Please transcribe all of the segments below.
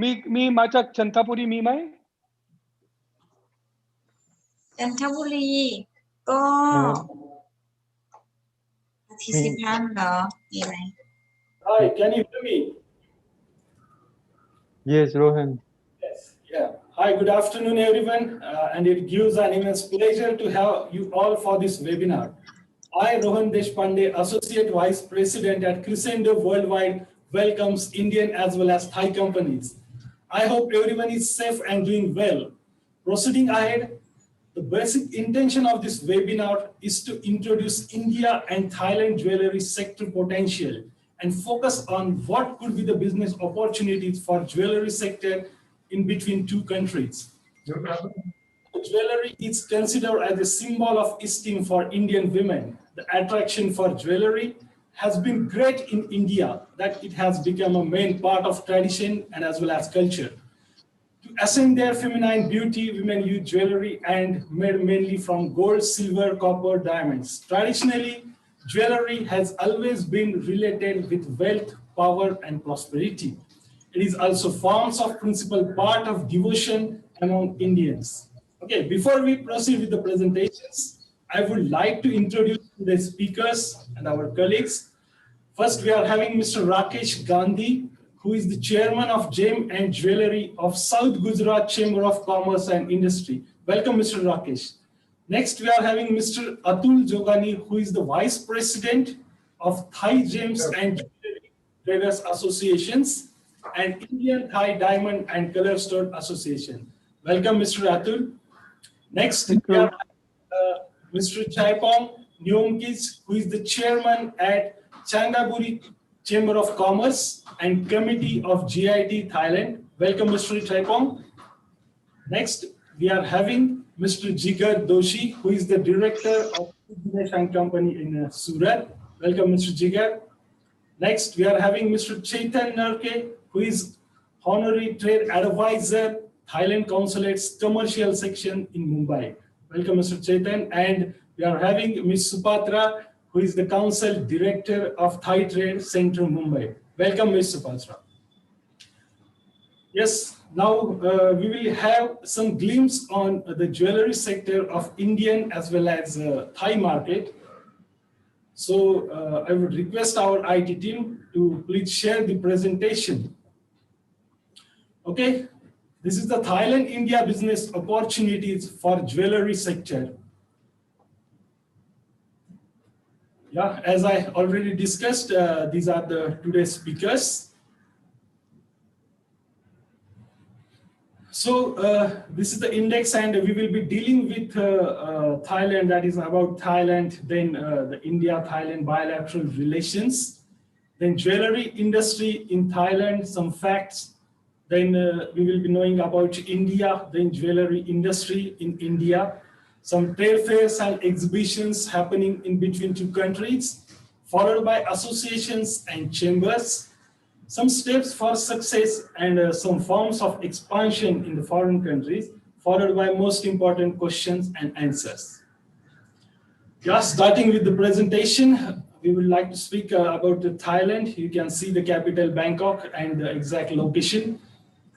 मीมาจาก चंतापुरी มีไหม จันทบุรีก็participant เหรอมีไหม Hi, can you hear me? Yes, Rohan. Yes. Yeah. Hi, good afternoon, everyone. And it gives an immense pleasure to have you all for this webinar. I, Rohan Deshpande, Associate Vice President at Crescendo Worldwide, welcomes Indian as well as Thai companies. I hope everyone is safe and doing well. Proceeding ahead, the basic intention of this webinar is to introduce India and Thailand jewelry sector potential and focus on what could be the business opportunities for jewelry sector in between two countries. Jewelry is considered as a symbol of esteem for Indian women. The attraction for jewelry has been great in India that it has become a main part of tradition and as well as culture. To ascend their feminine beauty, women use jewelry and made mainly from gold, silver, copper, diamonds. Traditionally, jewelry has always been related with wealth, power, and prosperity. It is also forms of principal part of devotion among Indians. Okay, before we proceed with the presentations, I would like to introduce the speakers and our colleagues. First, we are having Mr. Rakesh Gandhi, who is the chairman of Gem and Jewellery of South Gujarat Chamber of Commerce and Industry. Welcome, Mr. Rakesh. Next, we are having Mr. Atul Jogani, who is the vice president of Thai Gems and Jewellery Traders Associations and Indian Thai Diamond and Color Stone Association. Welcome, Mr. Atul. Next, we are Mr. Chaipong Nyongkis, who is the chairman at Changaburi Chamber of Commerce and Committee of GIT Thailand. Welcome, Mr. Chaipong. Next, we are having Mr. Jigar Doshi, who is the director of Business and Company in Surat. Welcome, Mr. Jigar. Next, we are having Mr. Chetan Narke, who is Honorary Trade Advisor, Thailand Consulate's Commercial Section in Mumbai. Welcome, Mr. Chetan. And we are having Ms. Supatra, who is the Council Director of Thai Trade Center, Mumbai. Welcome, Ms. Supatra. Yes, now we will have some glimpse on the jewelry sector of Indian as well as Thai market. So I would request our IT team to please share the presentation. Okay, this is the Thailand-India business opportunities for jewelry sector. Yeah, as I already discussed, these are the today's speakers. So this is the index, and we will be dealing with Thailand, that is about Thailand, then the India-Thailand bilateral relations, then jewelry industry in Thailand, some facts, then we will be knowing about India, then jewelry industry in India, some trade fairs and exhibitions happening in between two countries, followed by associations and chambers, some steps for success and some forms of expansion in the foreign countries, followed by most important questions and answers. Just starting with the presentation, we would like to speak about Thailand. You can see the capital Bangkok and the exact location,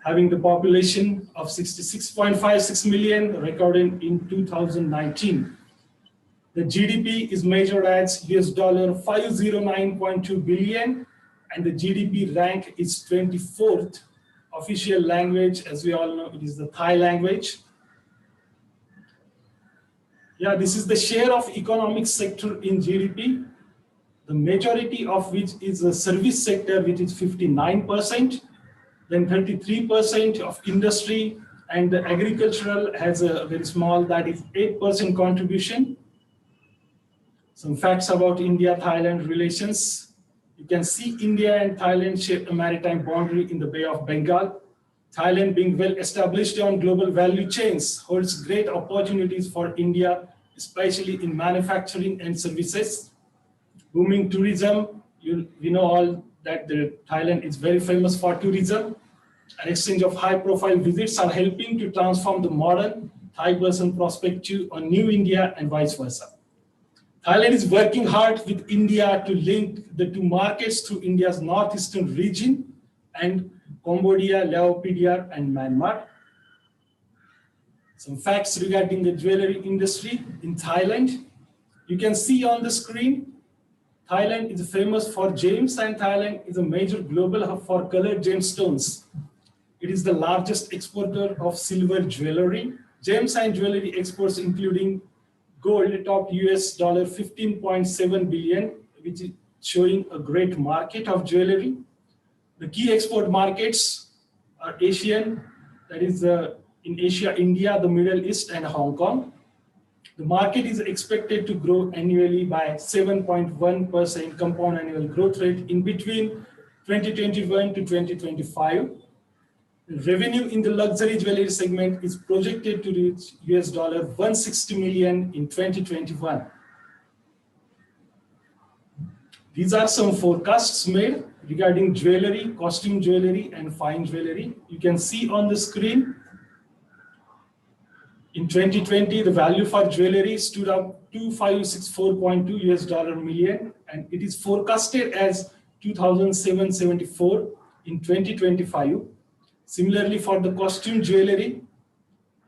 having the population of 66.56 million recorded in 2019. The GDP is measured as $509.2 billion, and the GDP rank is 24th. Official language, as we all know, it is the Thai language. Yeah, this is the share of economic sector in GDP, the majority of which is the service sector, which is 59%, then 33% of industry, and the agricultural has a very small, that is 8% contribution. Some facts about India-Thailand relations. You can see India and Thailand share a maritime boundary in the Bay of Bengal. Thailand, being well established on global value chains, holds great opportunities for India, especially in manufacturing and services. Booming tourism, we know all that Thailand is very famous for tourism. An exchange of high-profile visits are helping to transform the modern Thai person perspective on New India and vice versa. Thailand is working hard with India to link the two markets through India's northeastern region, and Cambodia, Laos, and Myanmar. Some facts regarding the jewelry industry in Thailand. You can see on the screen, Thailand is famous for gems, and Thailand is a major global hub for colored gemstones. It is the largest exporter of silver jewelry. Gems and jewelry exports, including gold, topped $15.7 billion, which is showing a great market of jewelry. The key export markets are Asian, that is in Asia, India, the Middle East, and Hong Kong. The market is expected to grow annually by 7.1% compound annual growth rate in between 2021 to 2025. Revenue in the luxury jewelry segment is projected to reach $160 million in 2021. These are some forecasts made regarding jewelry, costume jewelry, and fine jewelry. You can see on the screen. In 2020, the value for jewelry stood up $2,564.2 million, and it is forecasted as $2,774 in 2025. Similarly, for the costume jewelry,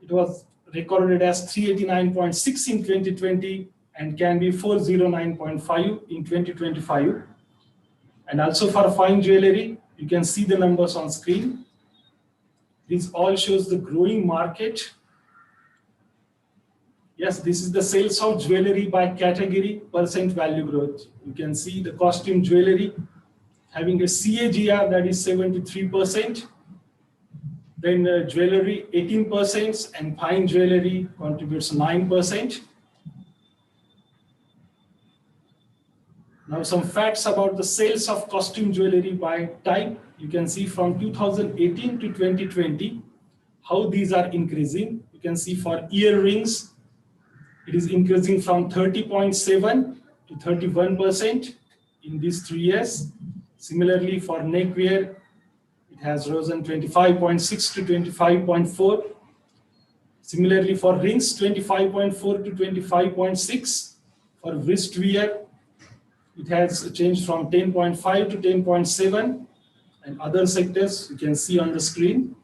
it was recorded as 389.6 in 2020 and can be 409.5 in 2025. And also for fine jewelry, you can see the numbers on screen. This all shows the growing market. Yes, this is the sales of jewelry by category percent value growth. You can see the costume jewelry having a CAGR that is 73%. Then jewelry 18% and fine jewelry contributes 9%. Now some facts about the sales of costume jewelry by type. You can see from 2018 to 2020 how these are increasing. You can see for earrings, it is increasing from 30.7 to 31% in these 3 years. Similarly, for neckwear, it has risen 25.6 to 25.4. Similarly, for rings, 25.4 to 25.6. For wrist wear, it has changed from 10.5 to 10.7. And other sectors you can see on the screen.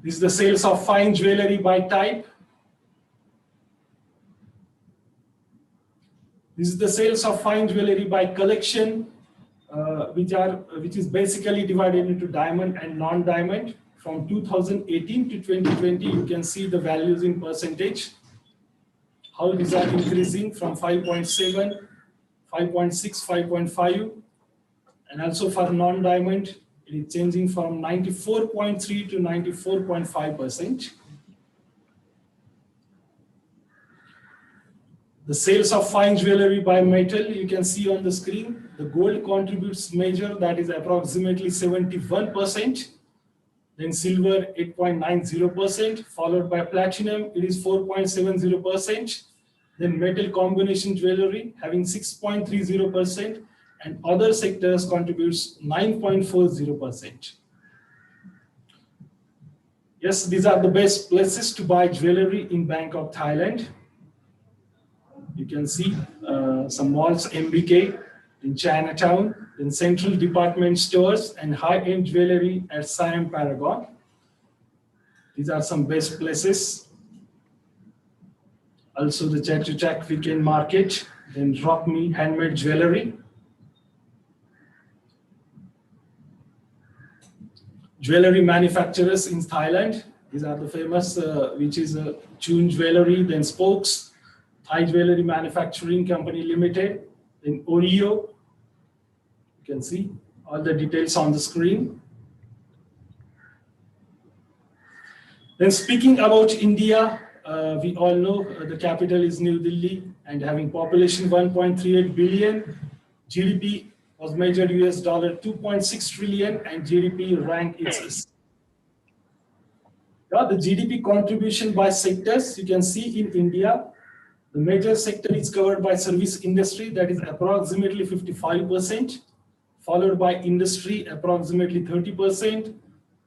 This is the sales of fine jewelry by type. This is the sales of fine jewelry by collection, which is basically divided into diamond and non-diamond. From 2018 to 2020, you can see the values in percentage. How these are increasing from 5.7, 5.6, 5.5, and also for non-diamond, it is changing from 94.3 to 94.5%. The sales of fine jewelry by metal, you can see on the screen. The gold contributes major, that is approximately 71%. Then silver 8.90%, followed by platinum, it is 4.70%. Then metal combination jewelry having 6.30%, and other sectors contributes 9.40%. Yes, these are the best places to buy jewelry in Bangkok, Thailand. You can see some malls, MBK in Chinatown, in central department stores, and high-end jewelry at Siam Paragon. These are some best places. Also the Chatuchak weekend market, then Rock Me handmade jewelry. Jewelry manufacturers in Thailand. These are the famous, which is Chun Jewelry, then Spokes, Thai Jewelry Manufacturing Company Limited, then Oreo. You can see all the details on the screen. Then speaking about India, we all know the capital is New Delhi and having population 1.38 billion. GDP was measured $2.6 trillion, and GDP rank is the GDP contribution by sectors. You can see in India, the major sector is covered by service industry, that is approximately 55%, followed by industry approximately 30%,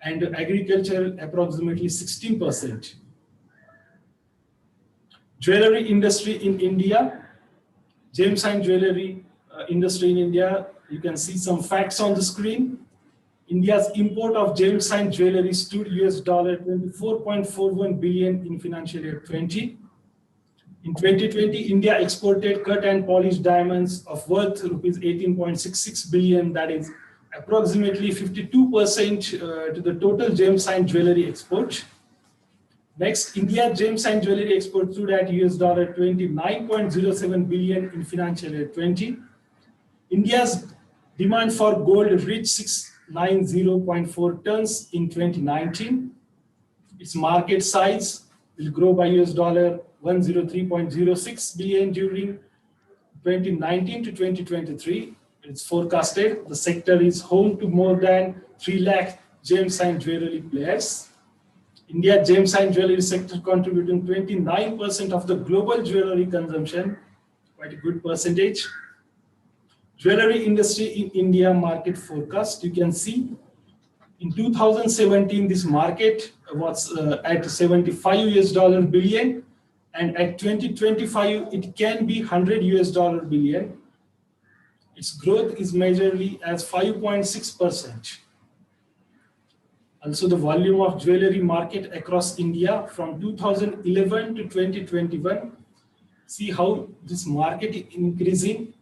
and agriculture approximately 16%. Jewelry industry in India, gems and jewelry industry in India You can see some facts on the screen. India's import of gems and jewelry stood $24.41 billion in financial year 20. In 2020, India exported cut and polished diamonds of worth rupees 18.66 billion, that is approximately 52% to the total gems and jewelry export. Next, India gems and jewelry export stood at $29.07 billion in financial year 20. India's demand for gold reached 690.4 tons in 2019. Its market size will grow by $103.06 billion during 2019 to 2023. It's forecasted the sector is home to more than 3 lakh gems and jewelry players. India gems and jewelry sector contributing 29% of the global jewelry consumption, quite a good percentage. Jewelry industry in India market forecast, you can see in 2017 this market was at $75 billion, and at 2025 it can be $100 billion. Its growth is majorly as 5.6%. Also, the volume of jewelry market across India from 2011 to 2021, see how this market is increasing,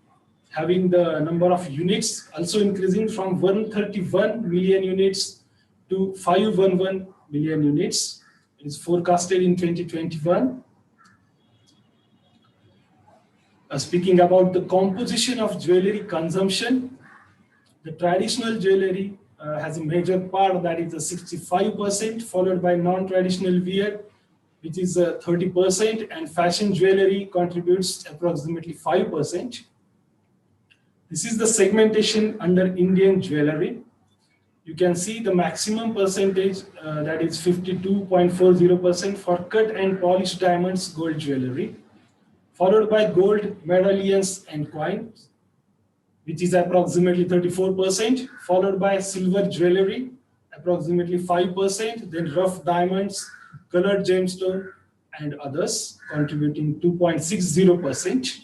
having the number of units also increasing from 131 million units to 511 million units. It is forecasted in 2021. Speaking about the composition of jewelry consumption, the traditional jewelry has a major part, that is 65%, followed by non-traditional wear, which is 30%, and fashion jewelry contributes approximately 5%. This is the segmentation under Indian jewelry. You can see the maximum percentage, that is 52.40% for cut and polished diamonds gold jewelry, followed by gold medallions and coins, which is approximately 34%, followed by silver jewelry, approximately 5%, then rough diamonds, colored gemstone, and others, contributing 2.60%.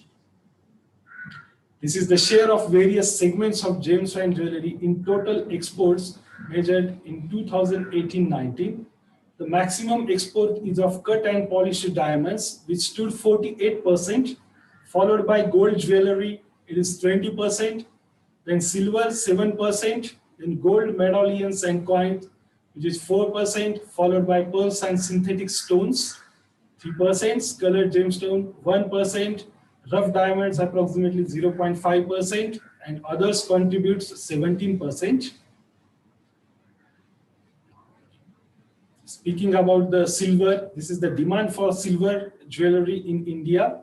This is the share of various segments of gems and jewelry in total exports measured in 2018-19. The maximum export is of cut and polished diamonds, which stood 48%, followed by gold jewelry, it is 20%, then silver 7%, then gold medallions and coins, which is 4%, followed by pearls and synthetic stones, 3%, colored gemstone 1%, rough diamonds approximately 0.5%, and others contributes 17%. Speaking about the silver, this is the demand for silver jewelry in India.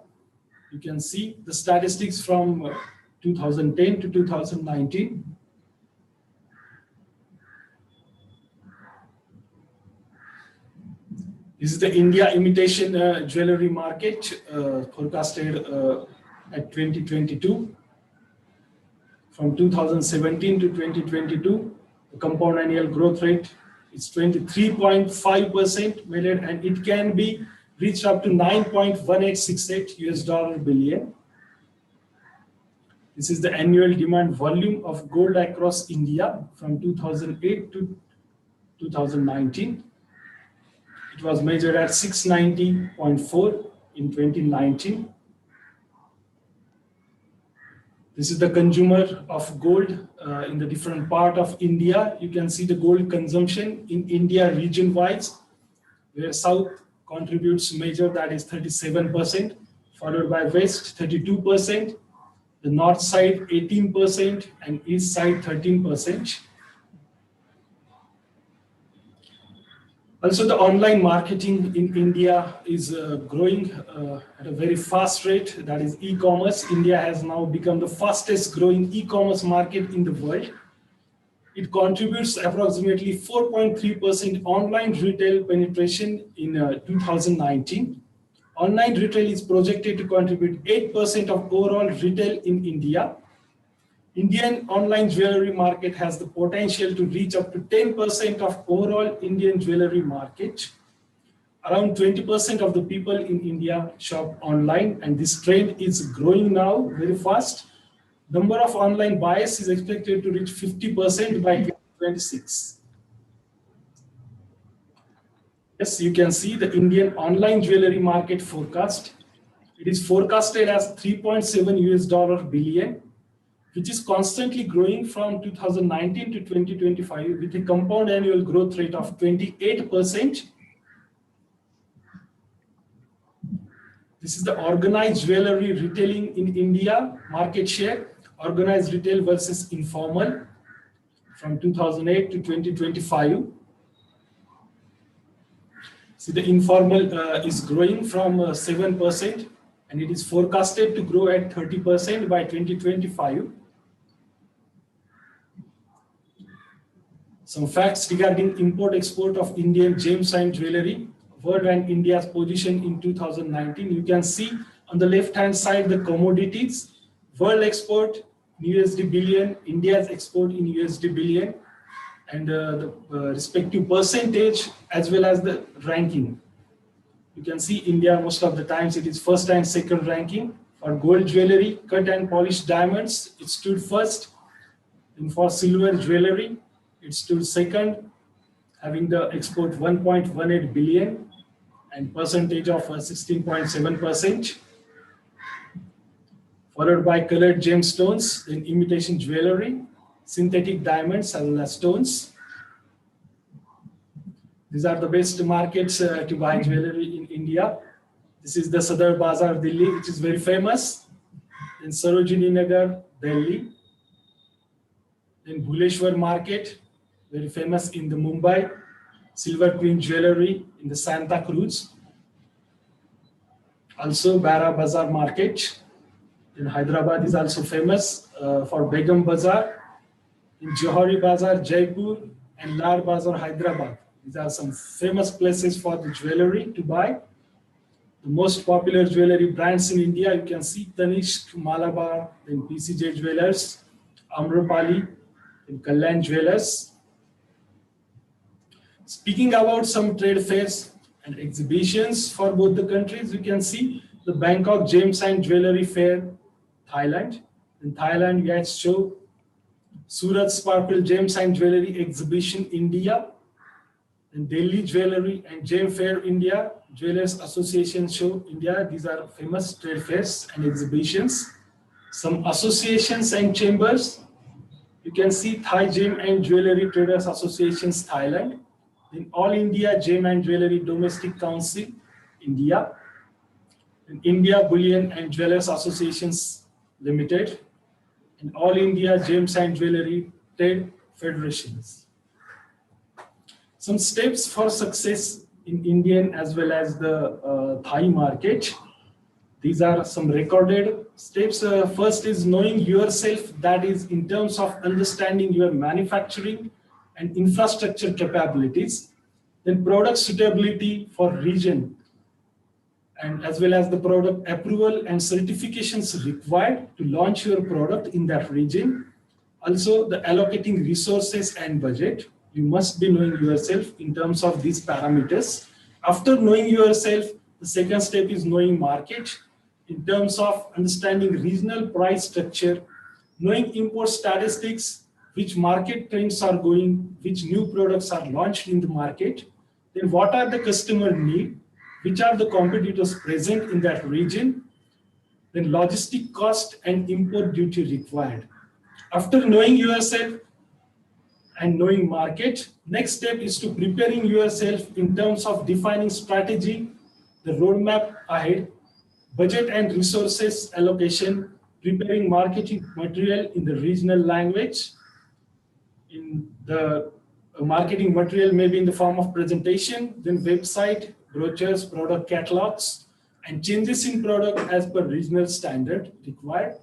You can see the statistics from 2010 to 2019. This is the India imitation jewelry market forecasted at 2022. From 2017 to 2022, the compound annual growth rate is 23.5%, and it can be reached up to $9.1868 billion. This is the annual demand volume of gold across India from 2008 to 2019. It was measured at 690.4 in 2019. This is the consumer of gold in the different part of India. You can see the gold consumption in India region-wise, where South contributes major, that is 37%, followed by West 32%, the North side 18%, and East side 13%. Also, the online marketing in India is growing at a very fast rate, that is e-commerce. India has now become the fastest growing e-commerce market in the world. It contributes approximately 4.3% online retail penetration in 2019. Online retail is projected to contribute 8% of overall retail in India. Indian online jewelry market has the potential to reach up to 10% of overall Indian jewelry market. Around 20% of the people in India shop online, and this trend is growing now very fast. Number of online buyers is expected to reach 50% by 2026. Yes, you can see the Indian online jewelry market forecast. It is forecasted as 3.7 US dollar billion, which is constantly growing from 2019 to 2025 with a compound annual growth rate of 28%. This is the organized jewelry retailing in India market share, organized retail versus informal from 2008 to 2025. See, the informal is growing from 7%, and it is forecasted to grow at 30% by 2025. Some facts regarding import-export of Indian gems and jewelry, world and India's position in 2019. You can see on the left-hand side the commodities, world export in USD billion, India's export in USD billion, and the respective percentage as well as the ranking. You can see India most of the times it is first and second ranking. For gold jewelry, cut and polished diamonds, it stood first. And for silver jewelry, it stood second, having the export 1.18 billion and percentage of 16.7%. Followed by colored gemstones, then imitation jewelry, synthetic diamonds as well as stones. These are the best markets to buy jewelry in India. This is the Sadar Bazaar, Delhi, which is very famous. Then Sarojini Nagar, Delhi. Then Bhuleshwar Market, very famous in the Mumbai. Silver Queen Jewelry in the Santa Cruz. Also Bara Bazaar Market in Hyderabad is also famous for Begum Bazaar. In Jewellery Bazaar, Jaipur, and Lal Bazaar, Hyderabad. These are some famous places for the jewelry to buy. The most popular jewelry brands in India, you can see Tanishq, Malabar, then PCJ Jewelers, Amrapali, and Kalyan Jewelers. Speaking about some trade fairs and exhibitions for both the countries, you can see the Bangkok Gems and Jewelry Fair, Thailand. In Thailand, we had show Surat Sparkle Gems and Jewelry Exhibition, India. In Delhi Jewelry and Gem Fair, India. Jewelers Association Show, India. These are famous trade fairs and exhibitions. Some associations and chambers. You can see Thai Gem and Jewelry Traders Associations, Thailand. In All India Gem and Jewelry Domestic Council, India. In India Bullion and Jewelers Associations Limited. In All India Gems and Jewelry Trade Federations. Some steps for success in Indian as well as the Thai market. These are some recorded steps. First is knowing yourself, that is in terms of understanding your manufacturing and infrastructure capabilities. Then product suitability for region, and as well as the product approval and certifications required to launch your product in that region. Also the allocating resources and budget. You must be knowing yourself in terms of these parameters. After knowing yourself, the second step is knowing market in terms of understanding regional price structure, knowing import statistics, which market trends are going, which new products are launched in the market, then what are the customer need, which are the competitors present in that region, then logistic cost and import duty required. After knowing yourself and knowing market, next step is to preparing yourself in terms of defining strategy, the roadmap ahead, budget and resources allocation, preparing marketing material in the regional language. In the marketing material may be in the form of presentation, then website, brochures, product catalogs, and changes in product as per regional standard required.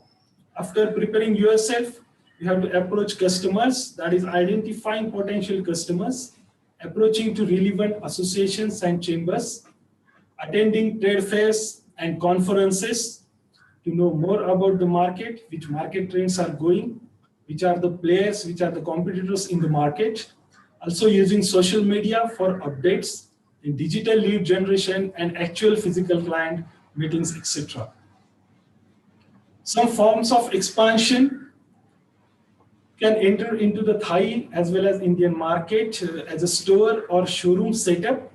After preparing yourself, you have to approach customers, that is identifying potential customers, approaching to relevant associations and chambers, attending trade fairs and conferences to know more about the market, which market trends are going, which are the players, which are the competitors in the market. Also using social media for updates in digital lead generation and actual physical client meetings, etc. Some forms of expansion can enter into the Thai as well as Indian market as a store or showroom setup.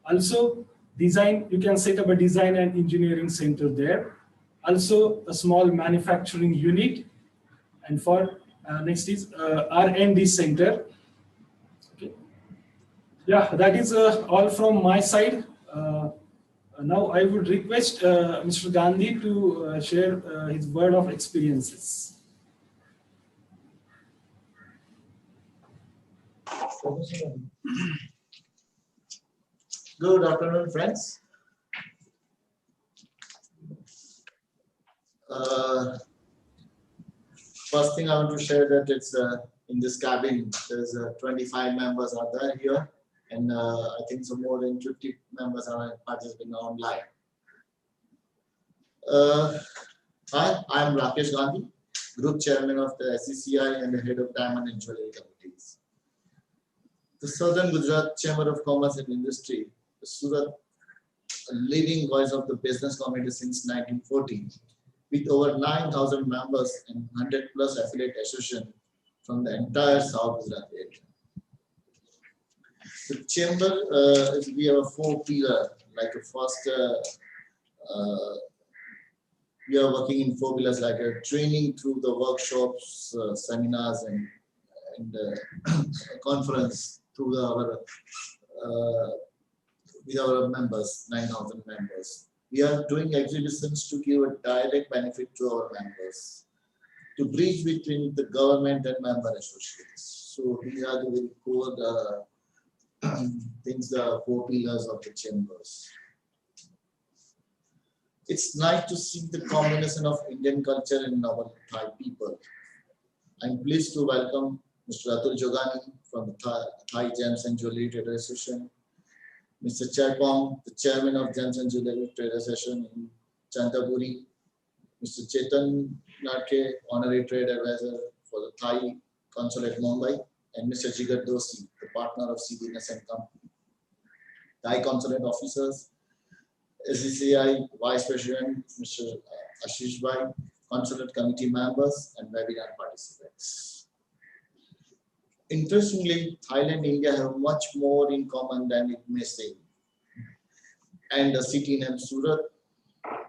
Also, design, you can set up a design and engineering center there. Also, a small manufacturing unit. And for next is R&D center. Okay. Yeah, that is all from my side. Now I would request Mr. Gandhi to share his word of experiences. Good afternoon, friends. First thing I want to share that it's in this cabin, there's 25 members are there here, and I think so more than 50 members are participating online. Hi, I'm Rakesh Gandhi, Group Chairman of the SCCI and the Head of Diamond and Jewellery Committees. The Southern Gujarat Chamber of Commerce and Industry, the Surat, a leading voice of the business community since 1914, with over 9,000 members and 100 plus affiliate associations from the entire South Gujarat area. The chamber, we have a 4 pillar, like a first, we are working in 4 pillars like a training through the workshops, seminars and conference through with our members, 9,000 members. We are doing exhibitions to give a direct benefit to our members, to bridge between the government and member associates. So these are the very core things, the 4 pillars of the chambers. It's nice to see the combination of Indian culture and our Thai people. I'm pleased to welcome Mr. Atul Jogani from the Thai Gems and Jewellery Trade Association, Mr. Chapong, the Chairman of Gems and Jewellery Trade Association in Chantapuri, Mr. Chetan Natke, Honorary Trade Advisor for the Thai Consulate Mumbai, and Mr. Jigar Dosi, the partner of CDNS and Company. Thai Consulate Officers, SCCI Vice President, Mr. Ashish Bhai, Consulate Committee members, and webinar participants. Interestingly, Thailand and India have much more in common than it may seem. And the city named Surat,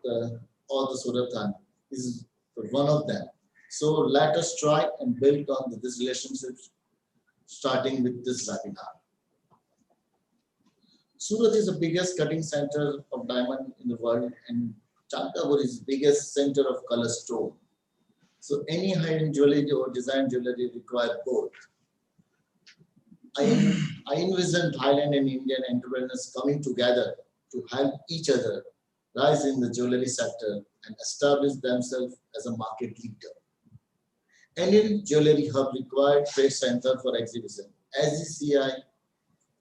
or the Suratan, is one of them. So let us try and build on this relationship, starting with this webinar. Surat is the biggest cutting center of diamond in the world, and Chantapur is the biggest center of color stone. So any high-end jewelry or design jewelry require both. I envision Thailand and Indian entrepreneurs coming together to help each other rise in the jewelry sector and establish themselves as a market leader. Indian Jewellery Hub required trade center for exhibition. SCCI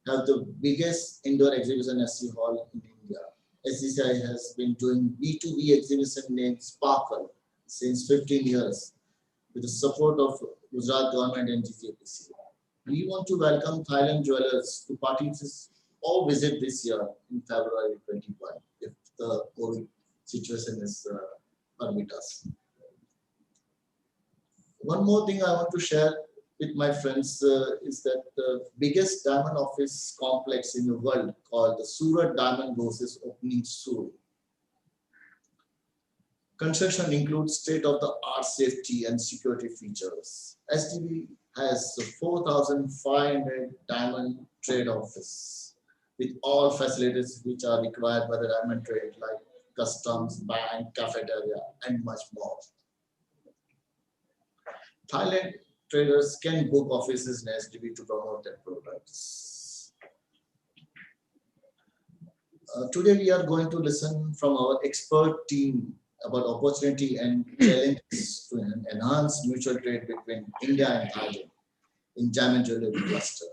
have the biggest indoor exhibition SC hall in India. SCCI has been doing B2B exhibition named Sparkle since 15 years with the support of Gujarat government and GCPC. We want to welcome Thailand jewelers to participate or visit this year in February 21 if the COVID situation is permit us. One more thing I want to share with my friends is that the biggest diamond office complex in the world called the Surat Diamond House is opening soon. Construction includes state-of-the-art safety and security features. SDB has 4,500 diamond trade office with all facilities which are required by the diamond trade like customs, bank, cafeteria, and much more. Thailand traders can book offices in SDB to promote their products. Today we are going to listen from our expert team about opportunity and challenges to enhance mutual trade between India and Thailand in diamond jewelry cluster.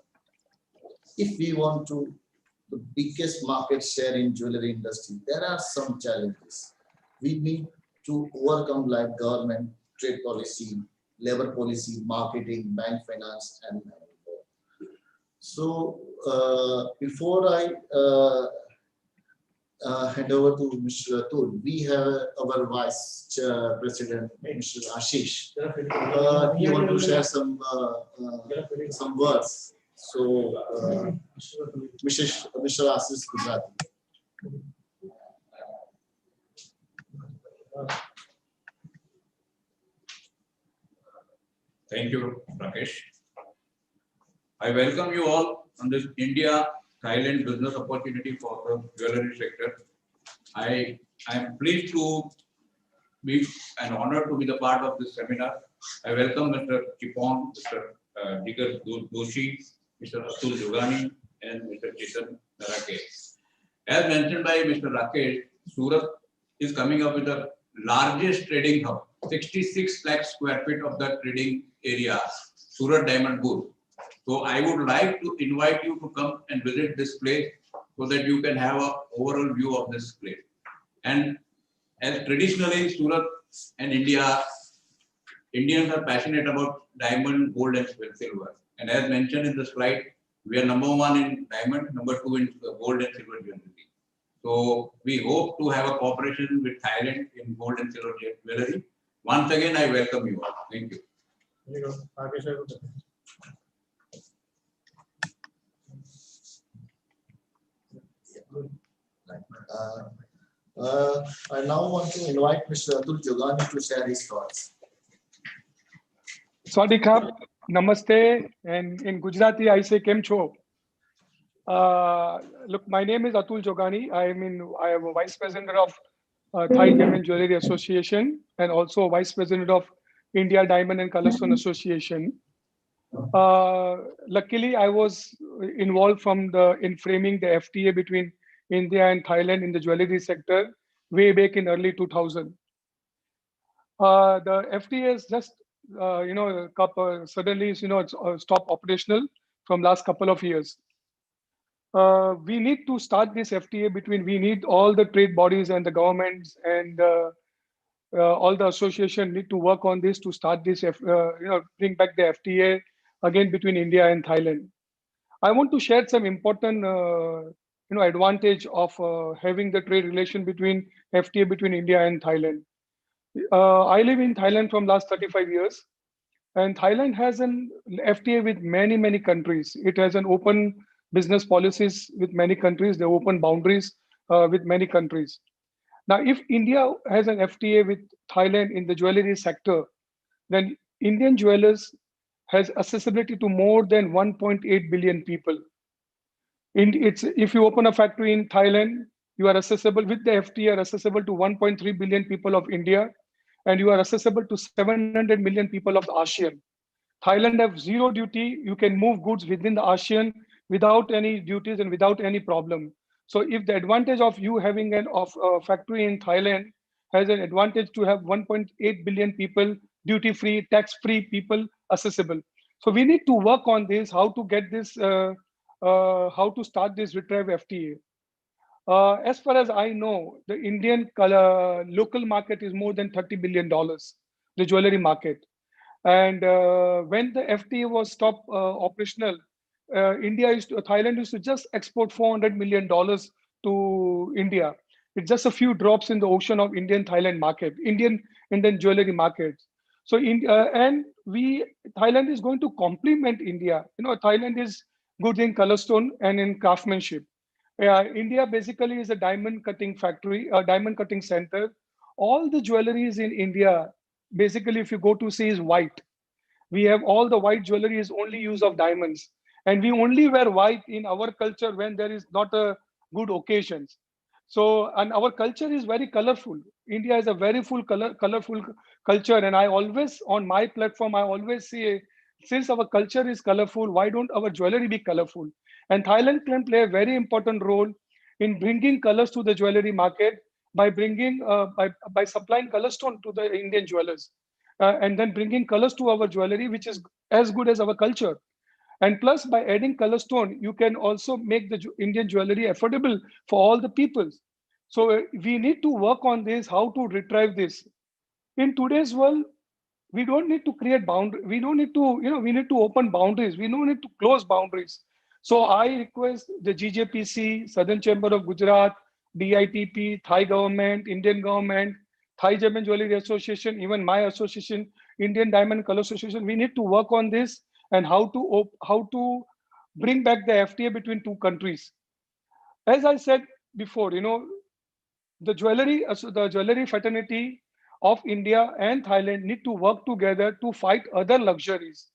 If we want to the biggest market share in jewelry industry, there are some challenges. We need to overcome like government, trade policy, labor policy, marketing, bank finance, and more. So before I hand over to Mr. Atul, we have our Vice President, Mr. Ashish. He want to share some words. So, Mr. Ashish Gujarati. Thank you, Rakesh. I welcome you all on this India-Thailand business opportunity for the jewelry sector. I am pleased to be an honor to be the part of this seminar. I welcome Mr. Chipon, Mr. Jigar Doshi, Mr. Atul Jogani, and Mr. Chetan Rakesh. As mentioned by Mr. Rakesh, Surat is coming up with the largest trading hub, 66 lakh square feet of the trading area, Surat Diamond Booth. So I would like to invite you to come and visit this place so that you can have an overall view of this place. And as traditionally Surat and Indians are passionate about diamond, gold and silver. And as mentioned in the slide, we are #1 in diamond, #2 in gold and silver jewelry. So we hope to have a cooperation with Thailand in gold and silver jewelry. Once again, I welcome you all. Thank you. I now want to invite Mr. Atul Jogani to share his thoughts. Sawasdee krap, namaste, and in Gujarati I say kem cho. Look, my name is Atul Jogani. I am a Vice President of Thai Gem and Jewelry Association and also Vice President of India Diamond and Colorstone Association. Luckily, I was involved in framing the FTA between India and Thailand in the jewelry sector way back in early 2000. The FTA is just suddenly it's stopped operational from last couple of years. We need to start this FTA we need all the trade bodies and the governments and all the association need to work on this to start this, bring back the FTA again between India and Thailand. I want to share some important, advantage of having the trade relation between FTA between India and Thailand. I live in Thailand from last 35 years, and Thailand has an FTA with many, many countries. It has an open business policies with many countries. They open boundaries with many countries. Now, if India has an FTA with Thailand in the jewelry sector, then Indian jewelers has accessibility to more than 1.8 billion people. If you open a factory in Thailand, you are accessible with the FTA, accessible to 1.3 billion people of India, and you are accessible to 700 million people of ASEAN. Thailand have zero duty. You can move goods within the ASEAN without any duties and without any problem. So if the advantage of you having a factory in Thailand has an advantage to have 1.8 billion people, duty-free, tax-free people accessible. So we need to work on this, how to get this, how to start this retrieve FTA. As far as I know, the Indian local market is more than $30 billion, the jewelry market. And when the FTA was stopped operational, Thailand used to just export $400 million to India. It's just a few drops in the ocean of Indian-Thailand market, Indian jewelry market. So Thailand is going to complement India. Thailand is good in colorstone and in craftsmanship. India basically is a diamond cutting factory, a diamond cutting center. All the jewelries in India, basically, if you go to see, is white. We have all the white jewelry is only use of diamonds. And we only wear white in our culture when there is not a good occasions. So, and our culture is very colorful. India is a very colorful culture. And I always, on my platform, I always say, since our culture is colorful, why don't our jewelry be colorful? And Thailand can play a very important role in bringing colors to the jewelry market by bringing, by supplying color stone to the Indian jewelers. And then bringing colors to our jewelry, which is as good as our culture. And plus, by adding color stone, you can also make the Indian jewelry affordable for all the people. So we need to work on this, how to retrieve this. In today's world, we don't need to create boundaries. We don't need to, we need to open boundaries. We don't need to close boundaries. So I request the GJPC, Southern Chamber of Gujarat, DITP, Thai government, Indian government, Thai Gem and Jewelry Association, even my association, Indian Diamond Color Association. We need to work on this and how to bring back the FTA between two countries. As I said before, the jewelry fraternity of India and Thailand need to work together to fight other luxuries,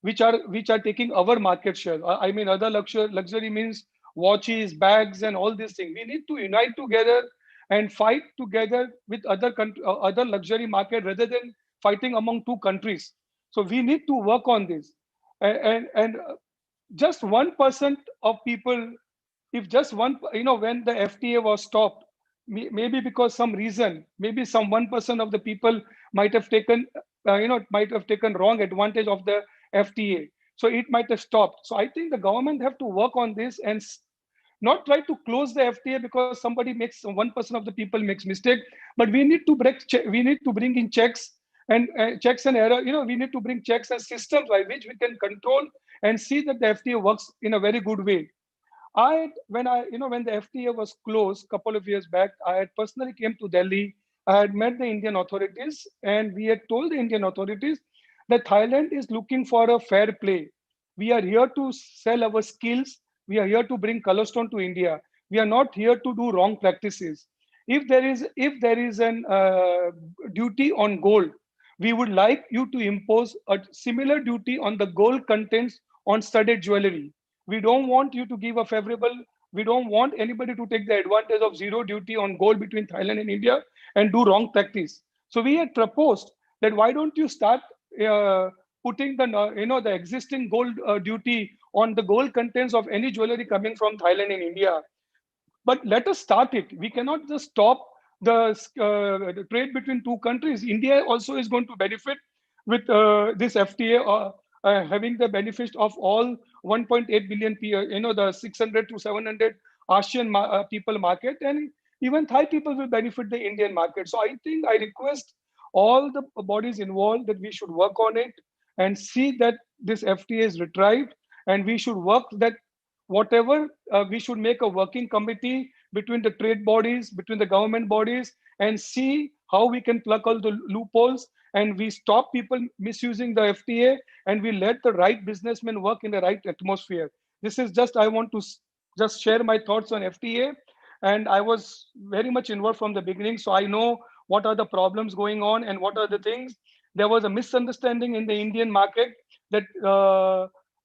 which are taking our market share. I mean, other luxury means watches, bags, and all these things. We need to unite together and fight together with other luxury market rather than fighting among two countries. So we need to work on this, and just 1% of people, if just one, when the FTA was stopped, maybe because some reason, maybe some 1% of the people might have taken, wrong advantage of the FTA. So it might have stopped. So I think the government have to work on this and not try to close the FTA because somebody makes 1% of the people makes mistake, but we need to we need to bring in checks and checks and error. We need to bring checks and systems by which we can control and see that the FTA works in a very good way. When the FTA was closed a couple of years back, I had personally came to Delhi. I had met the Indian authorities, and we had told the Indian authorities that Thailand is looking for a fair play. We are here to sell our skills. We are here to bring Colorstone to India. We are not here to do wrong practices. If there is an duty on gold, we would like you to impose a similar duty on the gold contents on studded jewelry. We don't want you to give a favorable, we don't want anybody to take the advantage of zero duty on gold between Thailand and India and do wrong practice. So we had proposed that why don't you start putting the existing gold duty on the gold contents of any jewelry coming from Thailand and India. But let us start it. We cannot just stop the trade between two countries. India also is going to benefit with this FTA, having the benefit of all 1.8 billion, the 600 to 700 ASEAN people market, and even Thai people will benefit the Indian market. So I think I request all the bodies involved that we should work on it and see that this FTA is retrieved, and we should work that whatever we should make a working committee between the trade bodies, between the government bodies, and see how we can plug all the loopholes and we stop people misusing the FTA and we let the right businessmen work in the right atmosphere. This is just, I want to just share my thoughts on FTA. And I was very much involved from the beginning. So I know what are the problems going on and what are the things. There was a misunderstanding in the Indian market that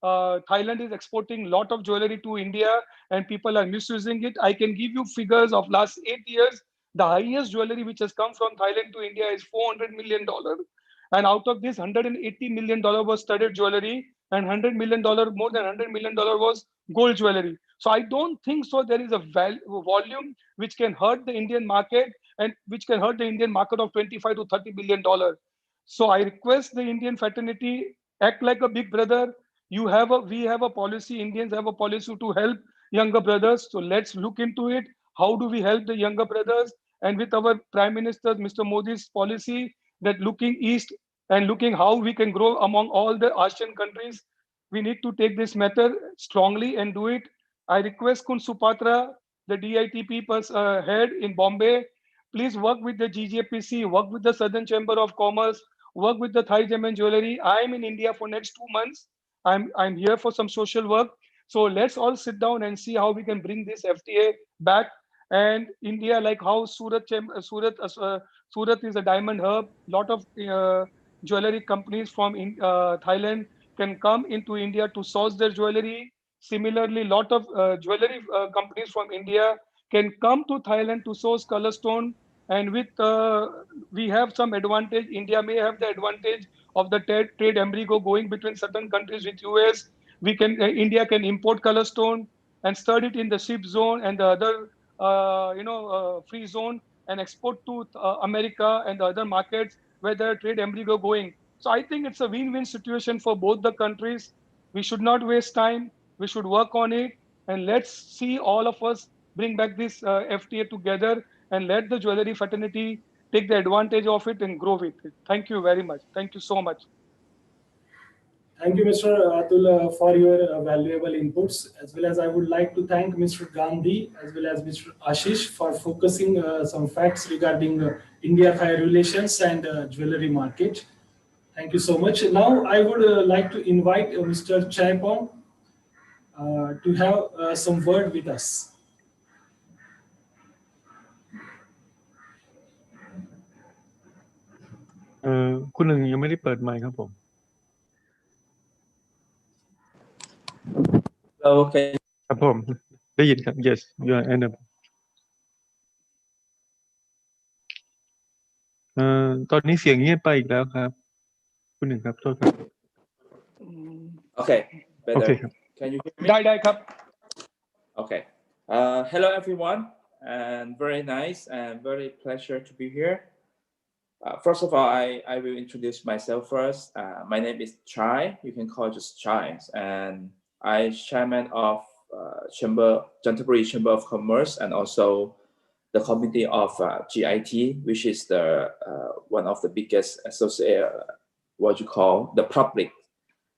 Thailand is exporting a lot of jewelry to India and people are misusing it. I can give you figures of last 8 years. The highest jewelry which has come from Thailand to India is $400 million. And out of this, $180 million was studded jewelry and $100 million, more than $100 million was gold jewelry. So I don't think so there is a volume which can hurt the Indian market and which can hurt the Indian market of 25 to $30 billion. So I request the Indian fraternity, act like a big brother. We have a policy, Indians have a policy to help younger brothers. So let's look into it. How do we help the younger brothers? And with our Prime Minister, Mr. Modi's policy that looking east and looking how we can grow among all the ASEAN countries, we need to take this matter strongly and do it. I request Kun Supatra, the DITP head in Bombay, please work with the GJPC, work with the Southern Chamber of Commerce, work with the Thai Gem and Jewelry. I'm in India for next 2 months. I'm here for some social work. So let's all sit down and see how we can bring this FTA back. And India, like how Surat is a diamond hub. Lot of jewelry companies from Thailand can come into India to source their jewelry. Similarly, lot of jewelry companies from India can come to Thailand to source colorstone. And with we have some advantage. India may have the advantage of the trade embargo going between certain countries with US. India can import colorstone and stud it in the SIP zone and the other free zone and export to America and the other markets where the trade embargo going. So I think it's a win-win situation for both the countries. We should not waste time. We should work on it, and let's see all of us bring back this FTA together and let the jewelry fraternity take the advantage of it and grow with it. Thank you very much. Thank you so much. Thank you, Mr. Atul, for your valuable inputs, as well as I would like to thank Mr. Gandhi as well as Mr. Ashish for focusing some facts regarding India-Thai relations and jewelry market. Thank you so much. Now I would like to invite Mr. Chaipong to have some word with us. คุณหนึ่งยังไม่ได้เปิดไมค์ครับผม Hello, okay. ครับผมได้ยินครับ yes you are enabled ตอนนี้เสียงเงียบไปอีกแล้วครับคุณหนึ่งครับโทษครับ Okay, โอเค better. ครับ Can you hear me? ได้ครับ Okay. Hello, everyone, and very nice and very pleasure to be here. First of all, I will introduce myself first. My name is Chai. You can call just Chai, and I'm chairman of Canterbury Chamber of Commerce, and also the committee of GIT, which is the one of the biggest the public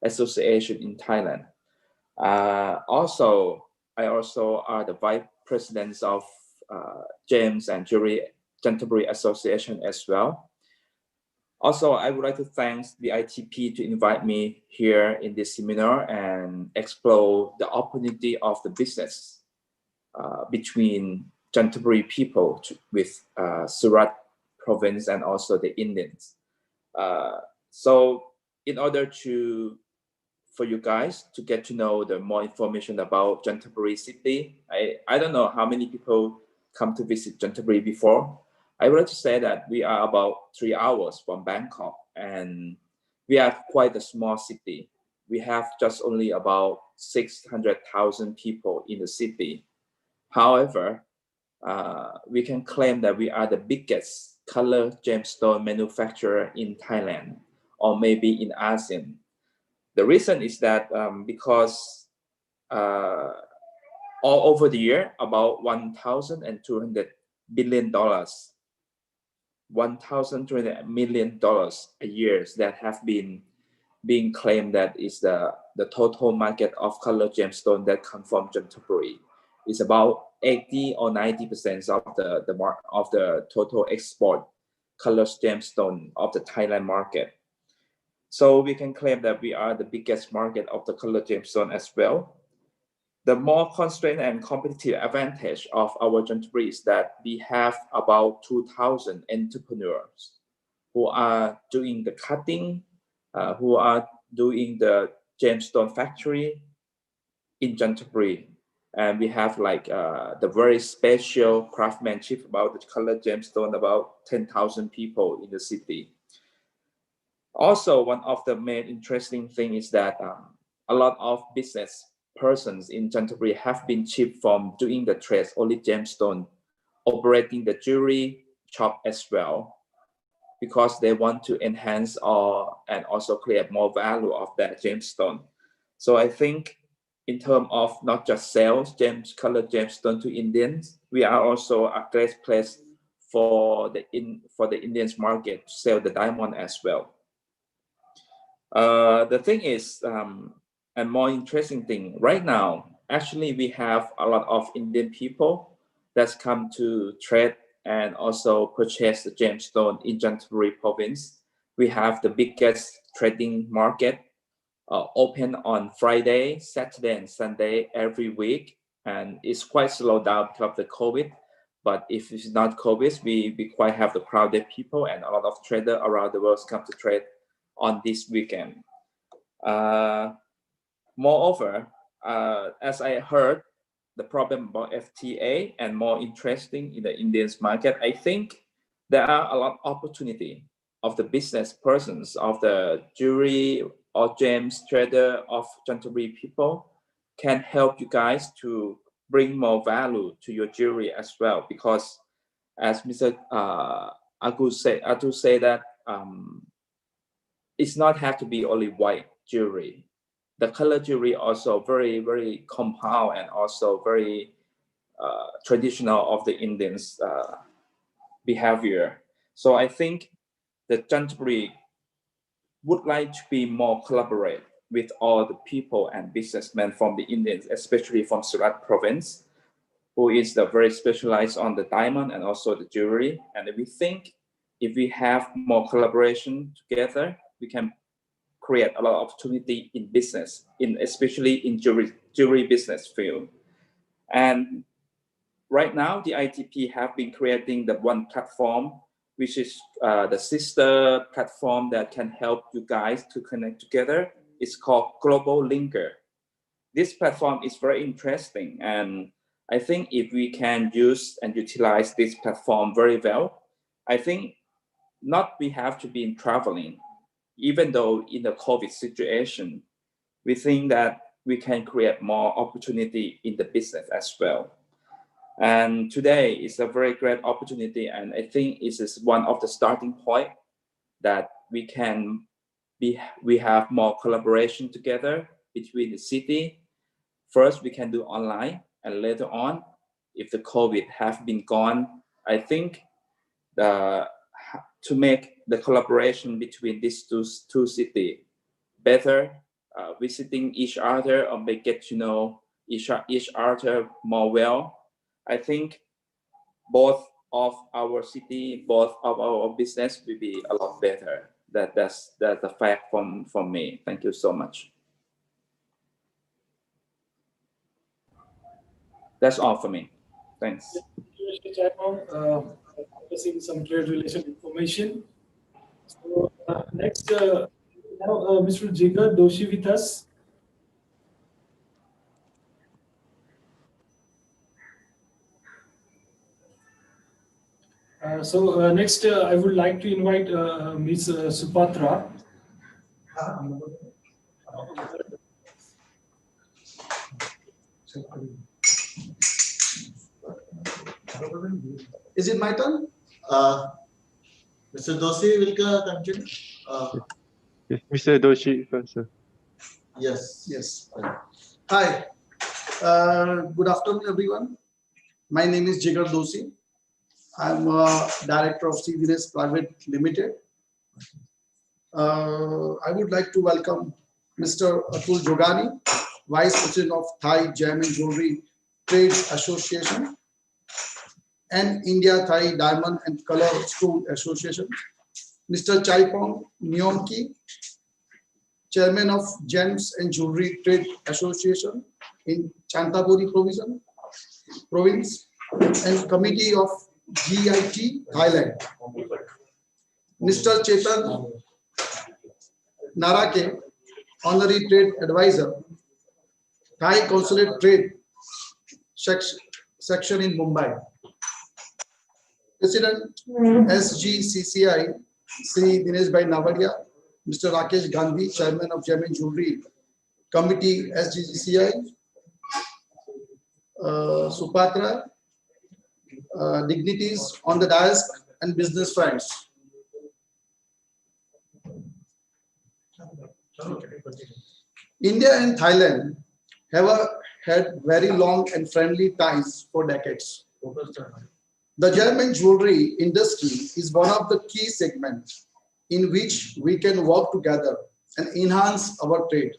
association in Thailand. I also are the vice presidents of James and Jewellery Canterbury Association as well. Also, I would like to thank the ITP to invite me here in this seminar and explore the opportunity of the business between Canterbury people with Surat province and also the Indians. So in order for you guys to get to know the more information about Canterbury city, I don't know how many people come to visit Canterbury before. I would like to say that we are about 3 hours from Bangkok, and we are quite a small city. We have just only about 600,000 people in the city. However, we can claim that we are the biggest color gemstone manufacturer in Thailand, or maybe in ASEAN. The reason is that because all over the year, about $1,200 billion, $1,200 million a year that have been being claimed that is the total market of color gemstone that come from Canterbury. Is about 80 or 90% of the total export color gemstone of the Thailand market. So we can claim that we are the biggest market of the color gemstone as well. The more constraint and competitive advantage of our Canterbury is that we have about 2,000 entrepreneurs who are doing the cutting, who are doing the gemstone factory in Canterbury. And we have like the very special craftsmanship about the color gemstone, about 10,000 people in the city. Also, one of the main interesting thing is that a lot of business persons in Canterbury have been shipped from doing the trades, only gemstone, operating the jewelry shop as well, because they want to enhance and also create more value of that gemstone. So I think in terms of not just sales, color gemstone to Indians, we are also a great place for the Indians market to sell the diamond as well. The thing is, and more interesting thing, right now, actually we have a lot of Indian people that's come to trade and also purchase the gemstone in Canterbury province. We have the biggest trading market open on Friday, Saturday, and Sunday every week, and it's quite slowed down because of the COVID. But if it's not COVID, we quite have the crowded people, and a lot of traders around the world come to trade on this weekend. Moreover, as I heard, the problem about FTA and more interesting in the Indian market, I think there are a lot of opportunity of the business persons, of the jewelry or gems trader of Canterbury people can help you guys to bring more value to your jewelry as well. Because as Mr. Atul say that it's not have to be only white jewelry. The color jewelry also very, very compound and also very traditional of the Indians behavior. So I think that Canterbury would like to be more collaborate with all the people and businessmen from the Indians, especially from Surat province, who is very specialized on the diamond and also the jewelry. And we think if we have more collaboration together, we can create a lot of opportunity in business, especially in jewelry business field. And right now, the ITP have been creating the one platform, which is the sister platform that can help you guys to connect together. It's called Global Linker. This platform is very interesting, and I think if we can use and utilize this platform very well, I think not we have to be in traveling. Even though in the COVID situation, we think that we can create more opportunity in the business as well. And today is a very great opportunity, and I think it is one of the starting point that we have more collaboration together between the city. First, we can do online, and later on, if the COVID have been gone, I think to make the collaboration between these two cities better, visiting each other or may get to know each other more well. I think both of our city, both of our business will be a lot better. That's the fact from me. Thank you so much. That's all for me. Thanks. Mr. Chairman, discussing some trade relation information. So next, now Mr. Jigar Doshi with us. Next, I would like to invite Ms. Supatra. Is it my turn? Mr. Doshi will continue. Yes, Mr. Doshi first, sir. Yes. Yes. Hi. Good afternoon, everyone. My name is Jigar Doshi. I'm a director of CDNS Private Limited. I would like to welcome Mr. Atul Jogani, Vice President of Thai Gem and Jewelry Trade Association and India Thai Diamond and Color Stone Association, Mr. Chaipong Nyongki, Chairman of Gems and Jewelry Trade Association in Chanthaburi Province, and Committee of GIT Thailand, Mr. Chetan Narake, Honorary Trade Advisor, Thai Consulate Trade Section in Mumbai, President SGCCI, Sri Dinesh Bhai Navadia, Mr. Rakesh Gandhi, Chairman of Gem and Jewelry Committee, SGCCI, Supatra, dignitaries on the dais and business friends. India and Thailand have had very long and friendly ties for decades. The gem and jewelry industry is one of the key segments in which we can work together and enhance our trade.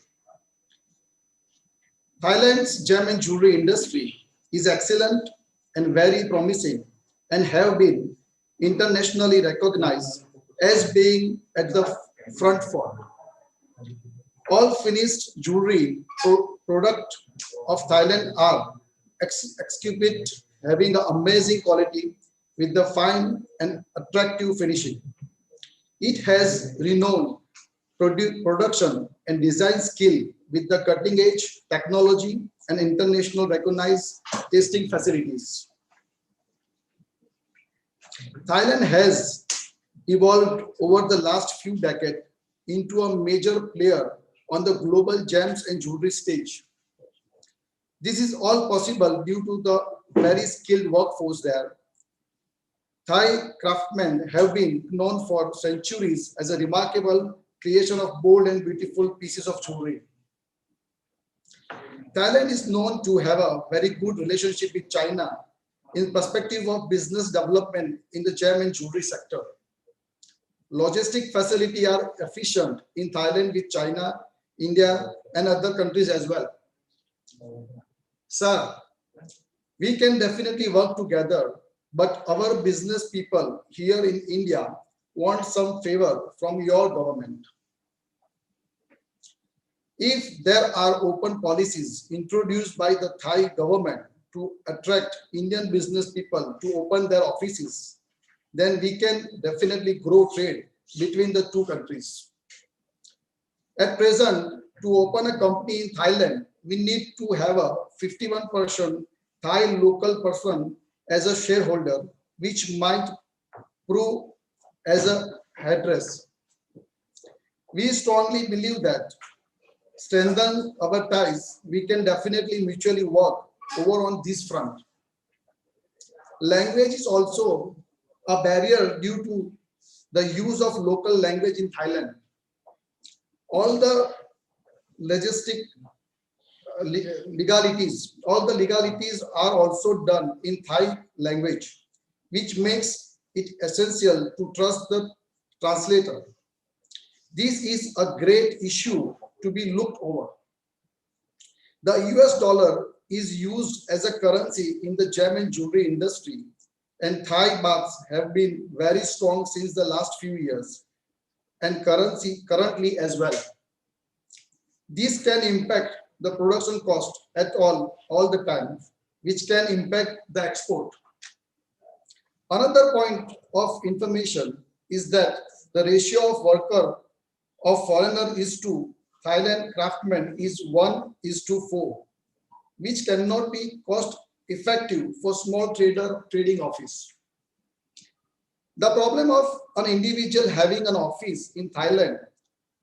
Thailand's gem and jewelry industry is excellent and very promising and have been internationally recognized as being at the front for. All finished jewelry product of Thailand are exquisite, having the amazing quality with the fine and attractive finishing. It has renowned production and design skill with the cutting edge technology and international recognized testing facilities. Thailand has evolved over the last few decades into a major player on the global gems and jewelry stage. This is all possible due to the very skilled workforce there. Thai craftsmen have been known for centuries as a remarkable creation of bold and beautiful pieces of jewelry. Thailand is known to have a very good relationship with China in perspective of business development in the gem and jewelry sector. Logistic facilities are efficient in Thailand with China India, and other countries as well. Sir, we can definitely work together, but our business people here in India want some favor from your government. If there are open policies introduced by the Thai government to attract Indian business people to open their offices, then we can definitely grow trade between the two countries. At present, to open a company in Thailand, we need to have a 51% Thai local person as a shareholder, which might prove as a address. We strongly believe that strengthen our ties, we can definitely mutually work over on this front. Language is also a barrier due to the use of local language in Thailand. All the legalities are also done in Thai language, which makes it essential to trust the translator. This is a great issue to be looked over. The US dollar is used as a currency in the gem and jewelry industry, and Thai bahts have been very strong since the last few years, and currently as well. This can impact the production cost at all the time, which can impact the export. Another point of information is that the ratio of worker of foreigner is to Thailand craftsmen is 1:4, which cannot be cost effective for small trading office. The problem of an individual having an office in Thailand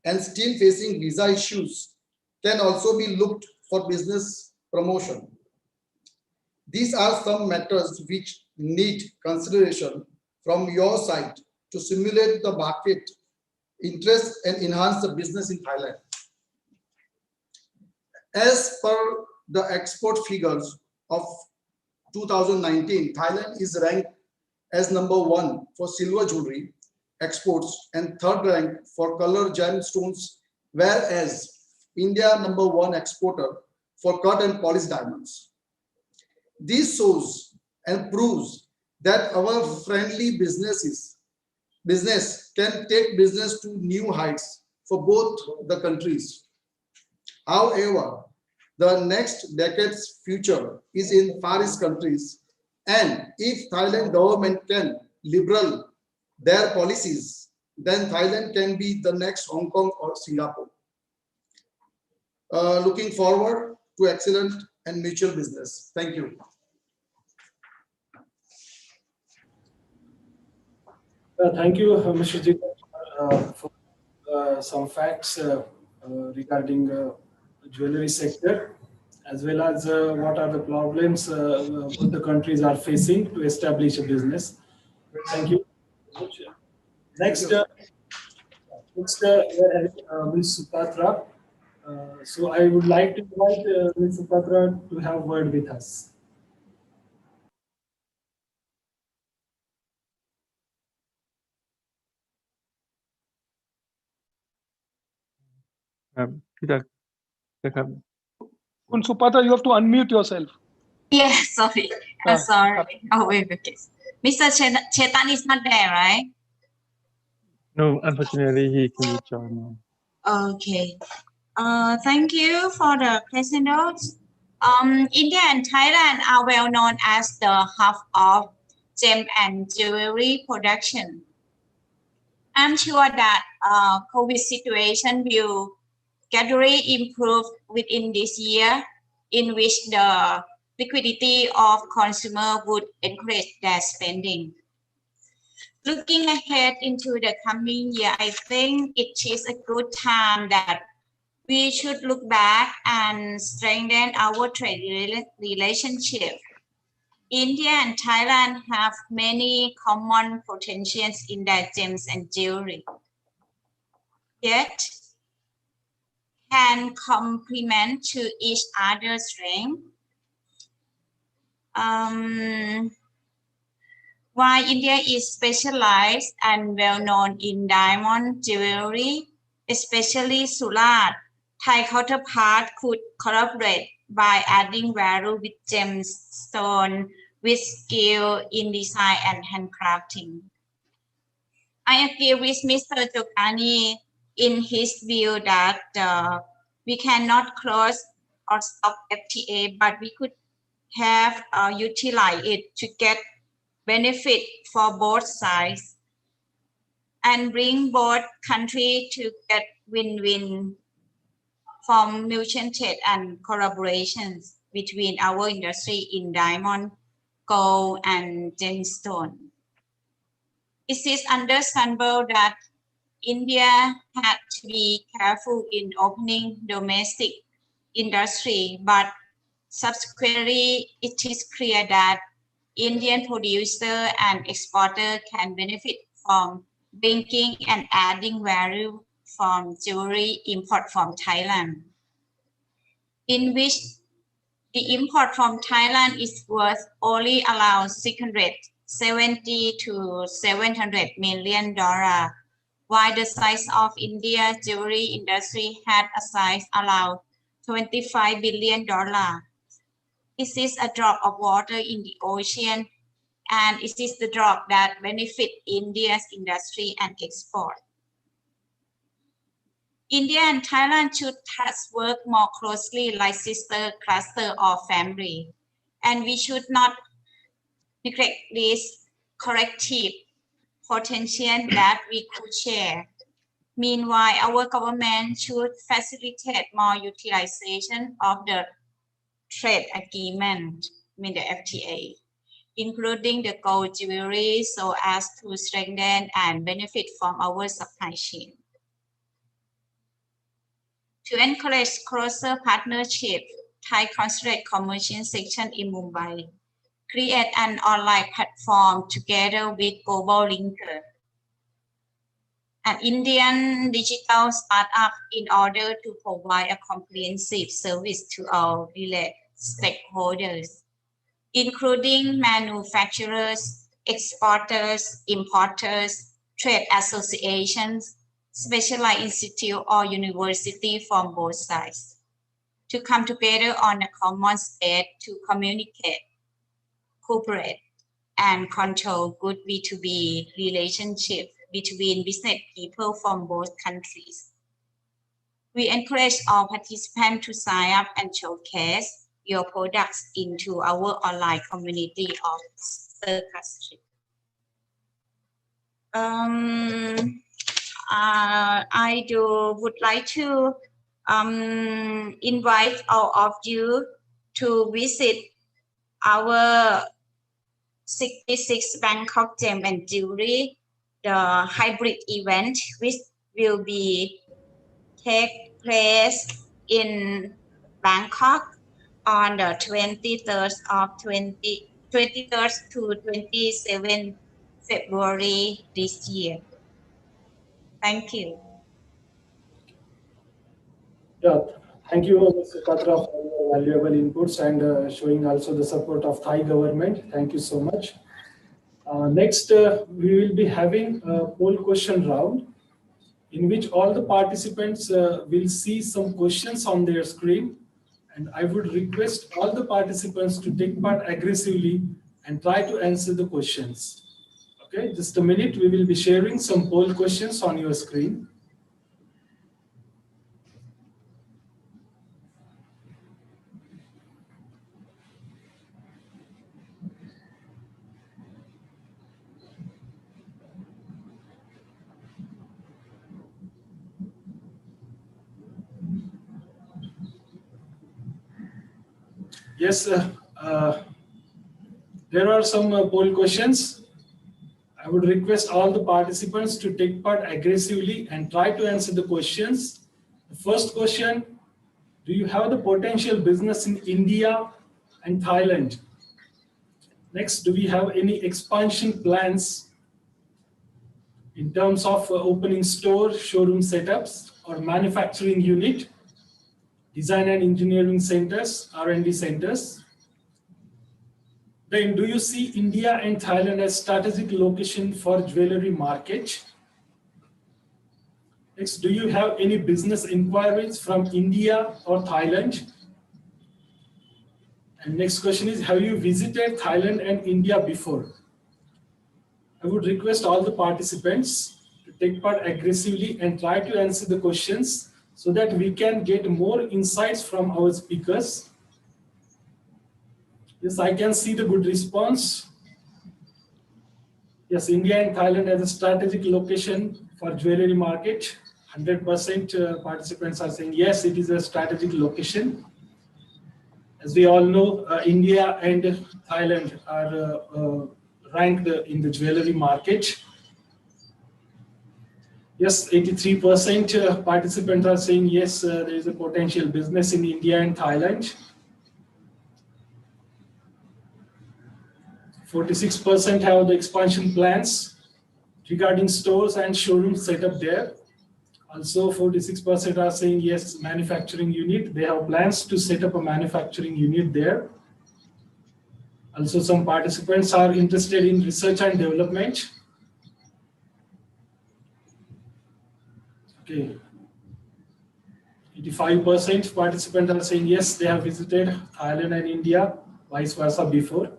and still facing visa issues can also be looked for business promotion. These are some matters which need consideration from your side to simulate the market interest and enhance the business in Thailand. As per the export figures of 2019, Thailand is ranked as #1 for silver jewelry exports and third rank for color gemstones, whereas India #1 exporter for cut and polished diamonds. This shows and proves that our friendly business can take business to new heights for both the countries. However, the next decade's future is in Far East countries, and if Thailand government can liberal their policies, then Thailand can be the next Hong Kong or Singapore. Looking forward to excellent and mutual business. Thank you. Thank you, Mr. Jigar, for some facts regarding jewelry sector, as well as what are the problems both the countries are facing to establish a business. Thank you. Next, we are having Ms. Supatra. So I would like to invite Ms. Supatra to have a word with us. Kun Supata, you have to unmute yourself. Yes, sorry. I'm sorry. Oh, wait, okay. Mr. Chetan is not there, right? No, unfortunately, he couldn't join now. Okay. Thank you for the question notes. India and Thailand are well known as the hub of gem and jewelry production. I'm sure that COVID situation will gradually improve within this year, in which the liquidity of consumer would encourage their spending. Looking ahead into the coming year, I think it is a good time that we should look back and strengthen our trade relationship. India and Thailand have many common potentials in their gems and jewelry, yet can complement to each other's strength. While India is specialized and well known in diamond jewelry, especially Surat, Thai counterpart could collaborate by adding value with gemstone with skill in design and handcrafting. I agree with Mr. Jogani in his view that we cannot close or stop FTA, but we could have utilize it to get benefit for both sides and bring both countries to get win-win from mutual trade and collaborations between our industry in diamond, gold, and gemstone. It is understandable that India had to be careful in opening domestic industry, but subsequently it is clear that Indian producer and exporter can benefit from bringing and adding value from jewelry import from Thailand, in which the import from Thailand is worth only around $670 to $700 million, while the size of India's jewelry industry had a size around $25 billion. It is a drop of water in the ocean, and it is the drop that benefits India's industry and export. India and Thailand should thus work more closely like sister cluster or family, and we should not neglect this collective potential that we could share. Meanwhile, our government should facilitate more utilization of the trade agreement, the FTA, including the gold jewelry, so as to strengthen and benefit from our supply chain. To encourage closer partnership, Thai Consulate Commercial Section in Mumbai create an online platform together with Global Linker, an Indian digital startup, in order to provide a comprehensive service to our related stakeholders, including manufacturers, exporters, importers, trade associations, specialized institute or university from both sides, to come together on a common stage to communicate, cooperate, and control good B2B relationship between business people from both countries. We encourage all participants to sign up and showcase your products into our online community of Circus. I would like to invite all of you to visit our 66 Bangkok Gem and Jewelry, the hybrid event, which will be take place in Bangkok on the 23rd to 27th February this year. Thank you. Yeah, thank you, Mr. Katra, for your valuable inputs and showing also the support of Thai government. Thank you so much. Next, we will be having a poll question round in which all the participants will see some questions on their screen. And I would request all the participants to take part aggressively and try to answer the questions. Okay, just a minute, we will be sharing some poll questions on your screen. Yes, there are some poll questions. I would request all the participants to take part aggressively and try to answer the questions. The first question, do you have the potential business in India and Thailand? Next, do we have any expansion plans in terms of opening store, showroom setups, or manufacturing unit, design and engineering centers, R&D centers? Then, do you see India and Thailand as strategic location for jewelry market? Next, do you have any business inquiries from India or Thailand? And next question is, have you visited Thailand and India before? I would request all the participants to take part aggressively and try to answer the questions so that we can get more insights from our speakers. Yes, I can see the good response. Yes, India and Thailand as a strategic location for jewelry market. 100% participants are saying yes, it is a strategic location. As we all know, India and Thailand are ranked in the jewelry market. Yes, 83% participants are saying yes, there is a potential business in India and Thailand. 46% have the expansion plans regarding stores and showrooms set up there. Also, 46% are saying yes, manufacturing unit. They have plans to set up a manufacturing unit there. Also, some participants are interested in research and development. Okay. 85% participants are saying yes, they have visited Thailand and India, vice versa before.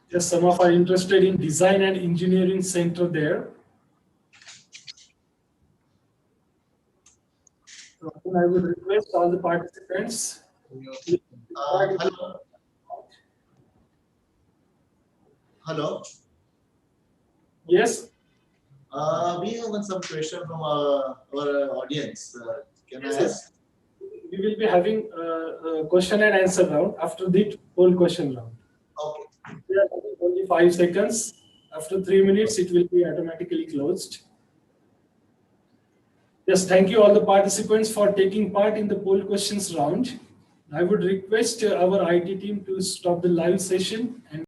Yes, some of are interested in design and engineering center there. So I would request all the participants. Hello. Hello. Yes. We have some question from our audience. Can I ask? We will be having a question and answer round after the whole question round. Okay. We are having only 5 seconds. After 3 minutes, it will be automatically closed. Yes, thank you all the participants for taking part in the poll questions round. I would request our IT team to stop the live session and